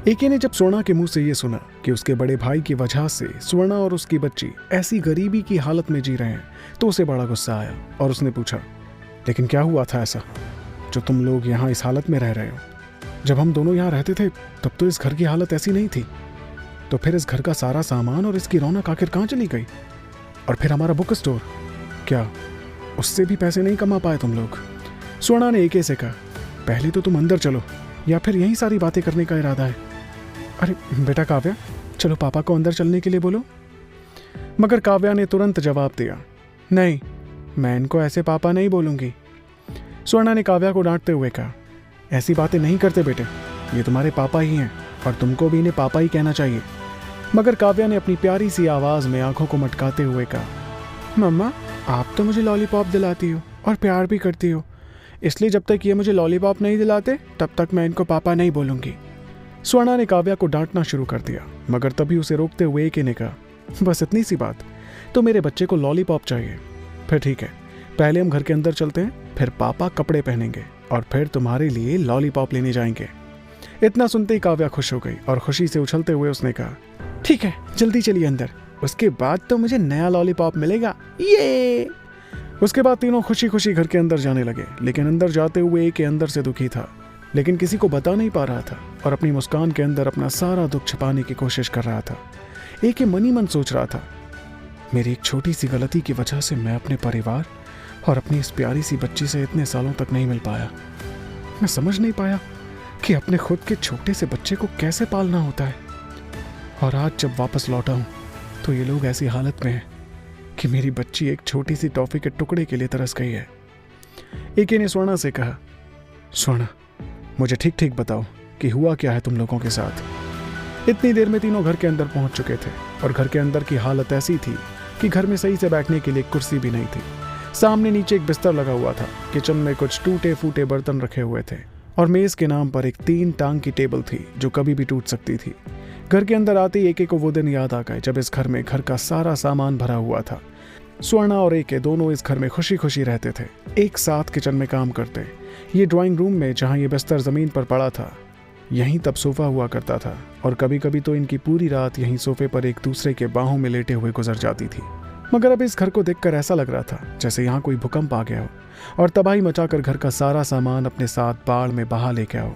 एके ने जब स्वर्णा के मुंह से ये सुना कि उसके बड़े भाई की वजह से स्वर्णा और उसकी बच्ची ऐसी गरीबी की हालत में जी रहे हैं, तो उसे बड़ा गुस्सा आया और उसने पूछा, लेकिन क्या हुआ था ऐसा जो तुम लोग यहाँ इस हालत में रह रहे हो? जब हम दोनों यहाँ रहते थे तब तो इस घर की हालत ऐसी नहीं थी। तो फिर इस घर का सारा सामान और इसकी रौनक आखिर कहाँ चली गई? और फिर हमारा बुक स्टोर, क्या उससे भी पैसे नहीं कमा पाए तुम लोग? स्वर्णा ने एके से कहा, पहले तो तुम अंदर चलो, या फिर यही सारी बातें करने का इरादा है? अरे बेटा काव्या, चलो पापा को अंदर चलने के लिए बोलो। मगर काव्या ने तुरंत जवाब दिया, नहीं, मैं इनको ऐसे पापा नहीं बोलूंगी। स्वर्णा ने काव्या को डांटते हुए कहा, ऐसी बातें नहीं करते बेटे, ये तुम्हारे पापा ही हैं और तुमको भी इन्हें पापा ही कहना चाहिए। मगर काव्या ने अपनी प्यारी सी आवाज में आंखों को मटकाते हुए कहा, मम्मा आप तो मुझे लॉलीपॉप दिलाती हो और प्यार भी करती हो, इसलिए जब तक ये मुझे लॉलीपॉप नहीं दिलाते तब तक मैं इनको पापा नहीं बोलूंगी। स्वर्णा ने काव्या को डांटना शुरू कर दिया, मगर तभी उसे रोकते हुए एके ने कहा, बस इतनी सी बात, तो मेरे बच्चे को लॉलीपॉप चाहिए। फिर ठीक है, पहले हम घर के अंदर चलते हैं, फिर पापा कपड़े पहनेंगे और फिर तुम्हारे लिए लॉलीपॉप लेने जाएंगे। इतना सुनते ही काव्या खुश हो गई और खुशी से उछलते हुए उसने कहा, ठीक है जल्दी चलिए अंदर, उसके बाद तो मुझे नया लॉलीपॉप मिलेगा, ये। उसके बाद तीनों खुशी खुशी घर के अंदर जाने लगे, लेकिन अंदर जाते हुए एके अंदर से दुखी था, लेकिन किसी को बता नहीं पा रहा था और अपनी मुस्कान के अंदर अपना सारा दुख छिपाने की कोशिश कर रहा था। एके मन ही मन सोच रहा था, मेरी एक छोटी सी गलती की वजह से मैं अपने परिवार और अपनी इस प्यारी सी बच्ची से इतने सालों तक नहीं मिल पाया। मैं समझ नहीं पाया कि अपने खुद के छोटे से बच्चे को कैसे पालना होता है, और आज जब वापस लौटा हूं तो ये लोग ऐसी हालत में हैं कि मेरी बच्ची एक छोटी सी टॉफी के टुकड़े के लिए तरस गई है। एके ने स्वर्णा से कहा, स्वर्णा मुझे ठीक ठीक बताओ कि हुआ क्या है तुम लोगों के साथ। इतनी देर में तीनों घर के अंदर पहुंच चुके थे और घर के अंदर की हालत ऐसी थी कि घर में सही से बैठने के लिए कुर्सी भी नहीं थी। सामने नीचे एक बिस्तर लगा हुआ था, किचन में कुछ टूटे फूटे बर्तन रखे हुए थे और मेज के नाम पर एक 3 टांग की टेबल थी जो कभी भी टूट सकती थी। घर के अंदर आते ही एके को वो दिन याद आ गए जब इस घर में घर का सारा सामान भरा हुआ था। स्वर्णा और एके दोनों इस घर में खुशी खुशी रहते थे, एक साथ किचन में काम करते। ये ड्राइंग रूम में जहाँ ये बिस्तर जमीन पर पड़ा था, यहीं तब सोफा हुआ करता था और कभी कभी तो इनकी पूरी रात यहीं सोफे पर एक दूसरे के बाहों में लेटे हुए गुजर जाती थी। मगर अब इस घर को देखकर ऐसा लग रहा था जैसे यहाँ कोई भूकंप आ गया हो और तबाही मचाकर घर का सारा सामान अपने साथ बाढ़ में बहा ले गया हो।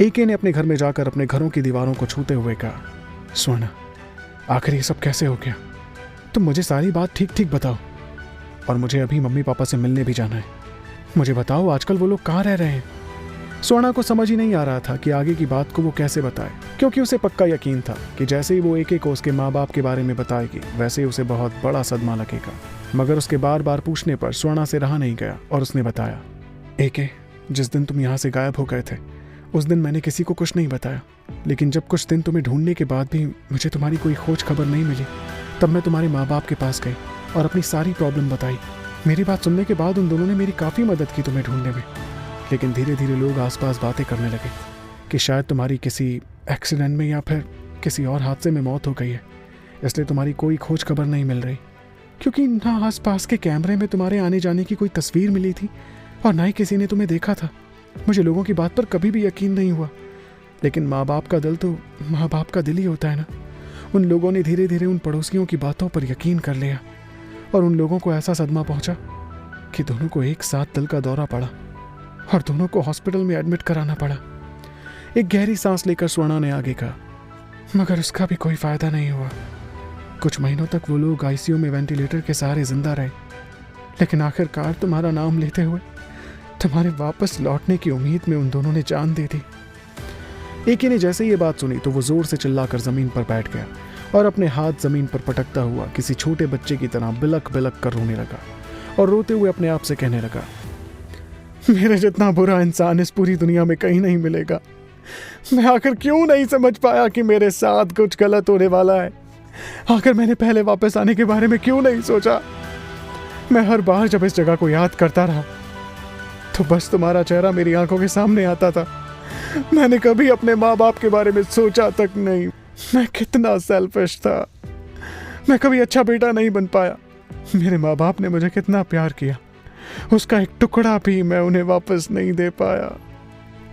एके ने अपने घर में जाकर अपने घरों की दीवारों को छूते हुए कहा, स्वर्णा आखिर ये सब कैसे हो गया? तुम मुझे सारी बात ठीक ठीक बताओ, और मुझे अभी मम्मी पापा से मिलने भी जाना है। मुझे बताओ आजकल वो लोग कहाँ रह रहे हैं? स्वर्णा को समझ ही नहीं आ रहा था कि आगे की बात को वो कैसे बताए, क्योंकि उसे पक्का यकीन था कि जैसे ही वो एके को उसके माँ बाप के बारे में बताएगी वैसे ही उसे बहुत बड़ा सदमा लगेगा। मगर उसके बार बार पूछने पर स्वर्णा से रहा नहीं गया और उसने बताया, एके जिस दिन तुम यहाँ से गायब हो गए थे उस दिन मैंने किसी को कुछ नहीं बताया, लेकिन जब कुछ दिन तुम्हें ढूंढने के बाद भी मुझे तुम्हारी कोई खोज खबर नहीं मिली, तब मैं तुम्हारे माँ बाप के पास गई और अपनी सारी प्रॉब्लम बताई। मेरी बात सुनने के बाद उन दोनों ने मेरी काफ़ी मदद की तुम्हें ढूंढने में, लेकिन धीरे धीरे लोग आसपास बातें करने लगे कि शायद तुम्हारी किसी एक्सीडेंट में या फिर किसी और हादसे में मौत हो गई है, इसलिए तुम्हारी कोई खोज खबर नहीं मिल रही। क्योंकि ना आसपास के कैमरे में तुम्हारे आने जाने की कोई तस्वीर मिली थी और ना ही किसी ने तुम्हें देखा था। मुझे लोगों की बात पर कभी भी यकीन नहीं हुआ, लेकिन माँ बाप का दिल तो माँ बाप का दिल ही होता है ना। उन लोगों ने धीरे धीरे उन पड़ोसियों की बातों पर यकीन कर लिया और उन लोगों को ऐसा सदमा पहुंचा कि दोनों को एक साथ दिल का दौरा पड़ा और दोनों को हॉस्पिटल में एडमिट कराना पड़ा। एक गहरी सांस लेकर स्वर्णा ने आगे कहा, मगर उसका भी कोई फायदा नहीं हुआ। कुछ महीनों तक वो लोग आईसीयू में वेंटिलेटर के सहारे जिंदा रहे, लेकिन आखिरकार तुम्हारा नाम लेते हुए तुम्हारे वापस लौटने की उम्मीद में उन दोनों ने जान दे दी। एके ने जैसे ये बात सुनी तो वो जोर से चिल्लाकर जमीन पर बैठ गया और अपने हाथ जमीन पर पटकता हुआ किसी छोटे बच्चे की तरह बिलक बिलक कर रोने लगा और रोते हुए अपने आप से कहने लगा, मेरे जितना बुरा इंसान इस पूरी दुनिया में कहीं नहीं मिलेगा। मैं आखिर क्यों नहीं समझ पाया कि मेरे साथ कुछ गलत होने वाला है? आखिर मैंने पहले वापस आने के बारे में क्यों नहीं सोचा? मैं हर बार जब इस जगह को याद करता रहा तो बस तुम्हारा चेहरा मेरी आंखों के सामने आता था। मैंने कभी अपने माँ बाप के बारे में सोचा तक नहीं। मैं कितना सेल्फिश था। मैं कभी अच्छा बेटा नहीं बन पाया। मेरे माँ बाप ने मुझे कितना प्यार किया, उसका एक टुकड़ा भी मैं उन्हें वापस नहीं दे पाया।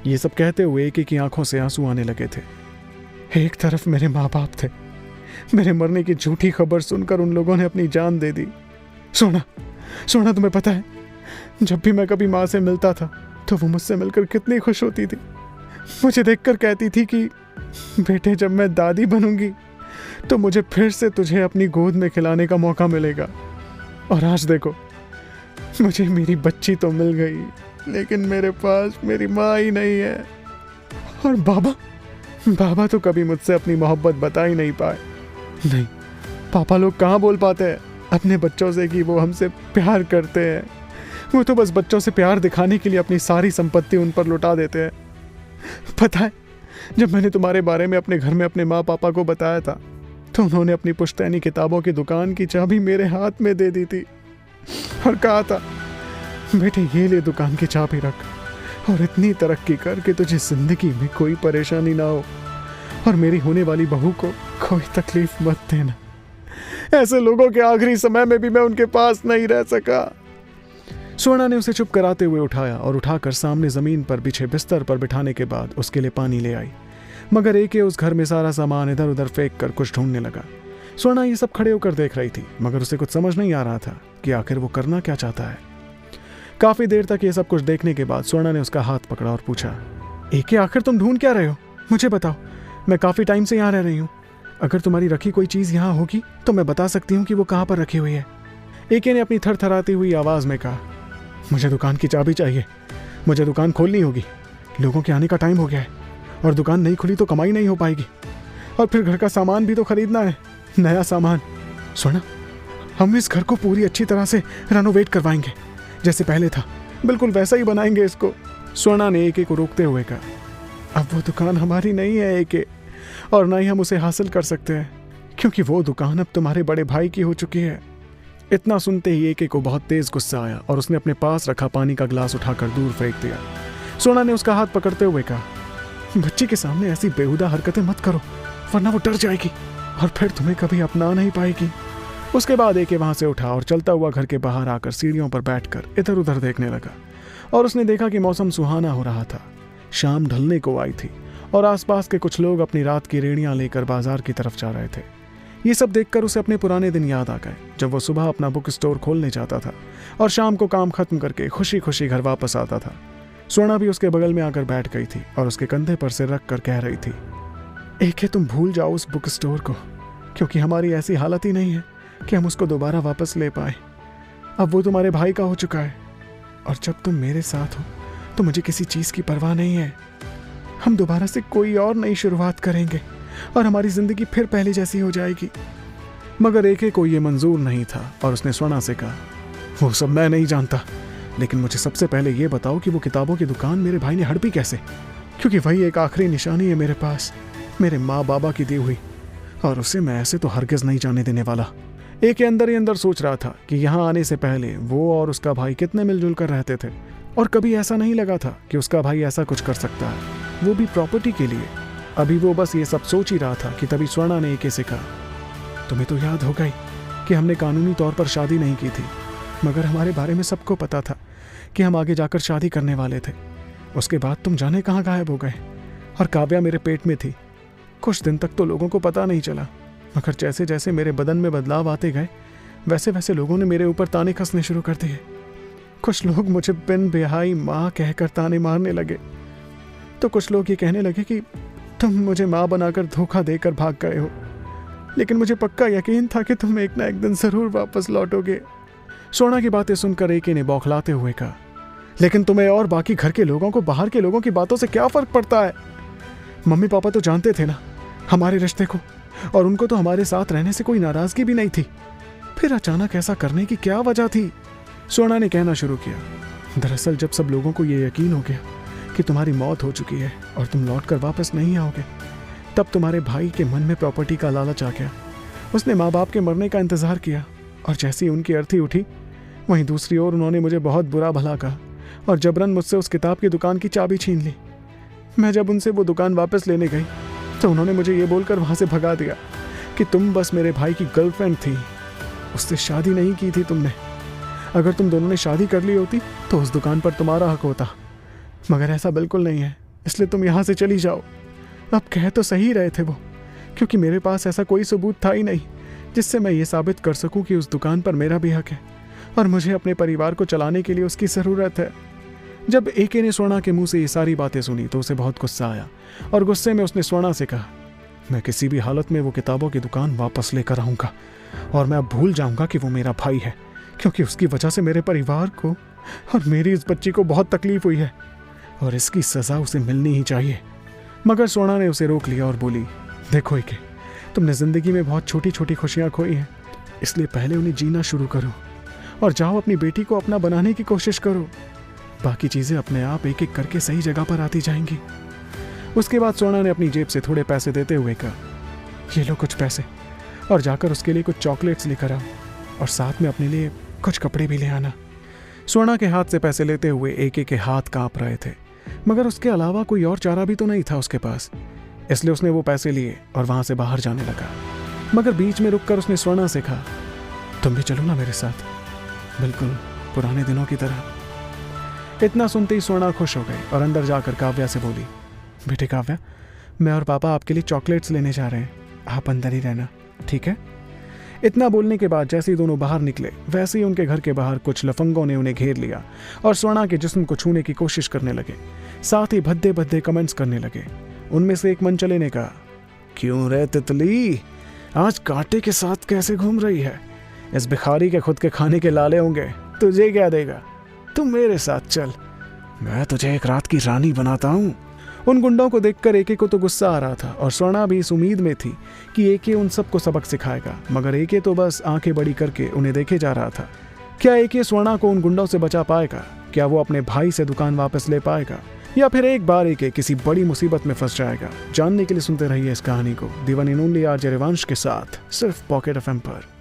ये सब कहते हुए एके की आंखों से आंसू आने लगे थे। एक तरफ मेरे माँ बाप थे, मेरे मरने की झूठी खबर सुनकर उन लोगों ने अपनी जान दे दी। सोना, सोना, तुम्हें पता है, जब भी मैं कभी माँ से मिलता था तो वो मुझसे मिलकर कितनी खुश होती थी। मुझे देखकर कहती थी कि बेटे, जब मैं दादी बनूंगी तो मुझे फिर से तुझे अपनी गोद में खिलाने का मौका मिलेगा। और आज देखो, मुझे मेरी बच्ची तो मिल गई, लेकिन मेरे पास मेरी माँ ही नहीं है। और बाबा तो कभी मुझसे अपनी मोहब्बत बता ही नहीं पाए। नहीं, पापा लोग कहाँ बोल पाते हैं अपने बच्चों से कि वो हमसे प्यार करते हैं। वो तो बस बच्चों से प्यार दिखाने के लिए अपनी सारी संपत्ति उन पर लुटा देते हैं। पता है, जब मैंने तुम्हारे बारे में अपने घर में अपने माँ पापा को बताया था तो उन्होंने अपनी पुश्तैनी किताबों की दुकान की चाबी मेरे हाथ में दे दी थी और कहा था, बेटे ये ले दुकान की चाबी रख और इतनी तरक्की कर कि तुझे जिंदगी में कोई परेशानी ना हो और मेरी होने वाली बहू को कोई तकलीफ मत देना। ऐसे लोगों के आखिरी समय में भी मैं उनके पास नहीं रह सका। स्वर्ण ने उसे चुप कराते हुए उठाया और उठाकर सामने जमीन पर बिछे बिस्तर पर बिठाने के बाद उसके लिए पानी ले आई। मगर एके उस घर में सारा सामान इधर उधर फेंक कर कुछ ढूंढने लगा। स्वर्ण ये सब खड़े होकर देख रही थी, मगर उसे कुछ समझ नहीं आ रहा था कि आखिर वो करना क्या चाहता है। काफी देर तक ये सब कुछ देखने के बाद स्वर्ण ने उसका हाथ पकड़ा और पूछा, एके, आखिर तुम ढूंढ क्या रहे हो? मुझे बताओ, मैं काफी टाइम से यहाँ रह रही हूँ। अगर तुम्हारी रखी कोई चीज यहाँ होगी तो मैं बता सकती हूँ कि वो कहाँ पर रखी हुई है। एके ने अपनी थरथराती हुई आवाज में कहा, मुझे दुकान की चाबी चाहिए, मुझे दुकान खोलनी होगी। लोगों के आने का टाइम हो गया है और दुकान नहीं खुली तो कमाई नहीं हो पाएगी, और फिर घर का सामान भी तो खरीदना है, नया सामान। सुना, हम इस घर को पूरी अच्छी तरह से रेनोवेट करवाएंगे, जैसे पहले था बिल्कुल वैसा ही बनाएंगे इसको। स्वर्णा ने एके को रोकते हुए कहा, अब वो दुकान हमारी नहीं है एके, और ना ही हम उसे हासिल कर सकते हैं, क्योंकि वो दुकान अब तुम्हारे बड़े भाई की हो चुकी है। इतना सुनते ही एके को बहुत तेज गुस्सा आया और उसने अपने पास रखा पानी का ग्लास उठाकर दूर फेंक दिया। सोना ने उसका हाथ पकड़ते हुए कहा, बच्ची के सामने ऐसी बेहुदा हरकतें मत करो, वरना वो डर जाएगी और फिर तुम्हें कभी अपना नहीं पाएगी। उसके बाद एके वहां से उठा और चलता हुआ घर के बाहर आकर सीढ़ियों पर बैठकर इधर उधर देखने लगा, और उसने देखा कि मौसम सुहाना हो रहा था। शाम ढलने को आई थी और आसपास के कुछ लोग अपनी रात की रेड़ियां लेकर बाजार की तरफ जा रहे थे। ये सब देखकर उसे अपने पुराने दिन याद आ गए, जब वो सुबह अपना बुक स्टोर खोलने जाता था और शाम को काम खत्म करके खुशी खुशी घर वापस आता था। स्वर्णा भी उसके बगल में आकर बैठ गई थी और उसके कंधे पर सिर रख कर कह रही थी, एके, तुम भूल जाओ उस बुक स्टोर को, क्योंकि हमारी ऐसी हालत ही नहीं है कि हम उसको दोबारा वापस ले पाए। अब वो तुम्हारे भाई का हो चुका है, और जब तुम मेरे साथ हो तो मुझे किसी चीज़ की परवाह नहीं है। हम दोबारा से कोई और नई शुरुआत करेंगे और हमारी जिंदगी फिर पहले जैसी हो जाएगी। मगर एके को ये मंजूर नहीं था और उसने स्वर्णा से कहा, वो सब मैं नहीं जानता, लेकिन मुझे सबसे पहले ये बताओ कि वो किताबों की दुकान मेरे भाई ने हड़पी कैसे, क्योंकि वही एक आखिरी निशानी है मेरे पास, मेरे माँ बाबा की दी हुई, और उसे मैं ऐसे तो हरगिज नहीं जाने देने वाला। एके अंदर ही अंदर सोच रहा था कि यहाँ आने से पहले वो और उसका भाई कितने मिलजुल कर रहते थे, और कभी ऐसा नहीं लगा था कि उसका भाई ऐसा कुछ कर सकता है, वो भी प्रॉपर्टी के लिए। अभी वो बस ये सब सोच ही रहा था कि तभी स्वर्णा ने एके से कहा, तुम्हें तो याद हो गई कि हमने कानूनी तौर पर शादी नहीं की थी, मगर हमारे बारे में सबको पता था कि हम आगे जाकर शादी करने वाले थे। उसके बाद तुम जाने कहाँ गायब हो गए, और काव्या मेरे पेट में थी। कुछ दिन तक तो लोगों को पता नहीं चला, मगर जैसे जैसे मेरे बदन में बदलाव आते गए वैसे वैसे लोगों ने मेरे ऊपर ताने कसने शुरू कर दिए। कुछ लोग मुझे बिन बेहाई माँ कहकर ताने मारने लगे, तो कुछ लोग ये कहने लगे कि तुम मुझे माँ बनाकर धोखा देकर भाग गए हो, लेकिन मुझे पक्का यकीन था कि तुम एक ना एक दिन जरूर वापस लौटोगे। स्वर्णा की बातें सुनकर एके ने बौखलाते हुए कहा, लेकिन तुम्हें और बाकी घर के लोगों को बाहर के लोगों की बातों से क्या फर्क पड़ता है? मम्मी पापा तो जानते थे ना हमारे रिश्ते को, और उनको तो हमारे साथ रहने से कोई नाराजगी भी नहीं थी। फिर अचानक ऐसा करने की क्या वजह थी? स्वर्णा ने कहना शुरू किया, दरअसल जब सब लोगों को ये यकीन हो गया कि तुम्हारी मौत हो चुकी है और तुम लौटकर वापस नहीं आओगे, तब तुम्हारे भाई के मन में प्रॉपर्टी का लालच आ गया। उसने माँ बाप के मरने का इंतजार किया, और जैसी उनकी अर्थी उठी वहीं दूसरी ओर उन्होंने मुझे बहुत बुरा भला कहा और जबरन मुझसे उस किताब की दुकान की चाबी छीन ली। मैं जब उनसे वो दुकान वापस लेने गई तो उन्होंने मुझे ये बोलकर वहाँ से भगा दिया कि तुम बस मेरे भाई की गर्लफ्रेंड थी, उससे शादी नहीं की थी तुमने। अगर तुम दोनों ने शादी कर ली होती तो उस दुकान पर तुम्हारा हक होता, मगर ऐसा बिल्कुल नहीं है, इसलिए तुम यहाँ से चली जाओ। अब कह तो सही रहे थे वो, क्योंकि मेरे पास ऐसा कोई सबूत था ही नहीं जिससे मैं ये साबित कर सकूं कि उस दुकान पर मेरा भी हक है और मुझे अपने परिवार को चलाने के लिए उसकी ज़रूरत है। जब एके ने स्वर्णा के मुंह से ये सारी बातें सुनी तो उसे बहुत गुस्सा आया और गुस्से में उसने स्वर्णा से कहा, मैं किसी भी हालत में वो किताबों की दुकान वापस लेकर आऊँगा और मैं अब भूल जाऊँगा कि वो मेरा भाई है, क्योंकि उसकी वजह से मेरे परिवार को और मेरी इस बच्ची को बहुत तकलीफ हुई है और इसकी सज़ा उसे मिलनी ही चाहिए। मगर स्वर्णा ने उसे रोक लिया और बोली, देखो एके, तुमने ज़िंदगी में बहुत छोटी छोटी खुशियाँ खोई हैं, इसलिए पहले उन्हें जीना शुरू करो और जाओ अपनी बेटी को अपना बनाने की कोशिश करो। बाकी चीज़ें अपने आप एक एक करके सही जगह पर आती जाएंगी। उसके बाद स्वर्णा ने अपनी जेब से थोड़े पैसे देते हुए कहा, ये लो कुछ पैसे और जाकर उसके लिए कुछ चॉकलेट्स लेकर आओ और साथ में अपने लिए कुछ कपड़े भी ले आना। स्वर्णा के हाथ से पैसे लेते हुए एके के हाथ कांप रहे थे, मगर उसके अलावा कोई और चारा भी तो नहीं था उसके पास, इसलिए उसने वो पैसे लिए और वहां से बाहर जाने लगा। मगर बीच में रुककर उसने स्वर्णा से कहा, तुम भी चलो ना मेरे साथ, बिल्कुल पुराने दिनों की तरह। इतना सुनते ही स्वर्णा खुश हो गई और अंदर जाकर काव्या से बोली, बेटे काव्या, मैं और पापा आपके लिए चॉकलेट्स लेने जा रहे हैं, आप अंदर ही रहना, ठीक है? इतना बोलने के बाद जैसे ही दोनों बाहर निकले वैसे ही उनके घर के बाहर कुछ लफंगों ने उन्हें घेर लिया और स्वर्णा के जिस्म को छूने की कोशिश करने लगे, साथ ही भद्दे भद्दे कमेंट्स करने लगे। उनमें से एक मनचले ने कहा, क्यों रे तितली, आज कांटे के साथ कैसे घूम रही है? इस भिखारी के खुद के खाने के लाले होंगे, तुझे क्या देगा? तुम मेरे साथ चल, मैं तुझे एक रात की रानी बनाता हूँ। उन गुंडों को देखकर एके को तो गुस्सा आ रहा था और स्वर्णा भी इस उम्मीद में थी कि एके उन सबको सबक सिखाएगा, मगर एके तो बस आंखें बड़ी करके उन्हें देखे जा रहा था। क्या एके स्वर्णा को उन गुंडों से बचा पाएगा? क्या वो अपने भाई से दुकान वापस ले पाएगा, या फिर एक बार एके किसी बड़ी मुसीबत में फंस जाएगा? जानने के लिए सुनते रहिए इस कहानी को the one and only RJ Rivansh के साथ, सिर्फ पॉकेट एफएम पर।